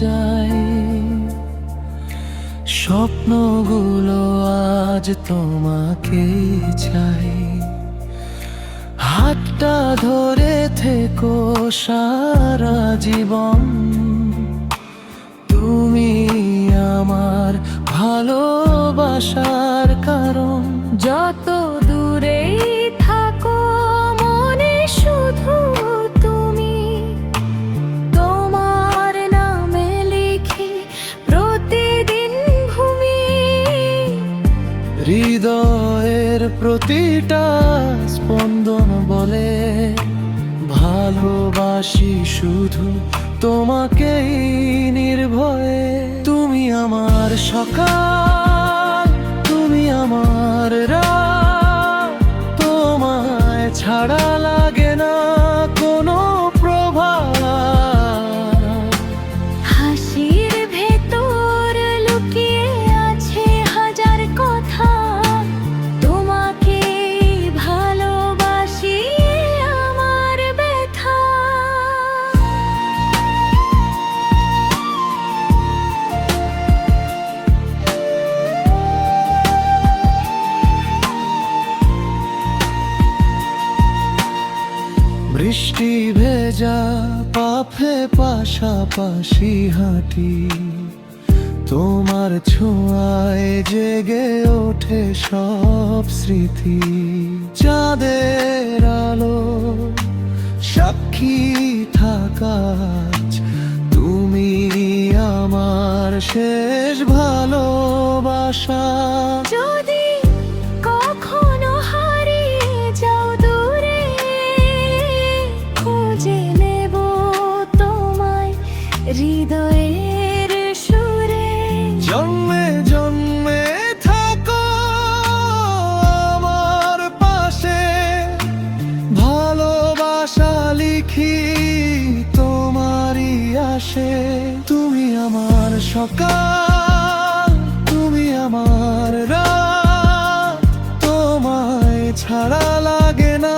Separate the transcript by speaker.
Speaker 1: যায়। স্বপ্নগুলো আজ তোমাকে চাই। হাতটা ধরে থেকো সারা জীবন, তুমি আমার ভালোবাসার কারণ।
Speaker 2: যত দূরেই থাকো মনে শুধু তুমি, তোমার নামে লিখি প্রতিদিন ভূমি।
Speaker 1: হৃদয়ের প্রতিটা স্পন্দন বলে ভালোবাসি শুধু তোমাকেই নির্ভয়ে। তুমি আমার সকাল, তুমি আমার রাত, তোমায় ছাড়া লাগে না কোনো প্রভাত।
Speaker 2: হাসির ভেতর লুকিয়ে আছে হাজার কথা, তোমাকে ভালোবাসি আমার ব্যথা।
Speaker 1: বৃষ্টি ভেজা পাফে পাশাপাশি হাঁটি, তোমার ছোঁয়ায় জেগে ওঠে সব স্মৃতি। চাঁদের আলো সাক্ষী থাকা, তুমি আমার শেষ ভালোবাসা।
Speaker 2: যদি কখনো হারিয়ে যাও দূরে, খুঁজে নেব তোমায় হৃদয়ের সুরে।
Speaker 1: জন্মে জন্মে থাকো আমার পাশে, ভালোবাসা লিখি তোমারই আসে। তুমি আমার সকাল, তুমি আমার রাত, তোমায় ছাড়া লাগে না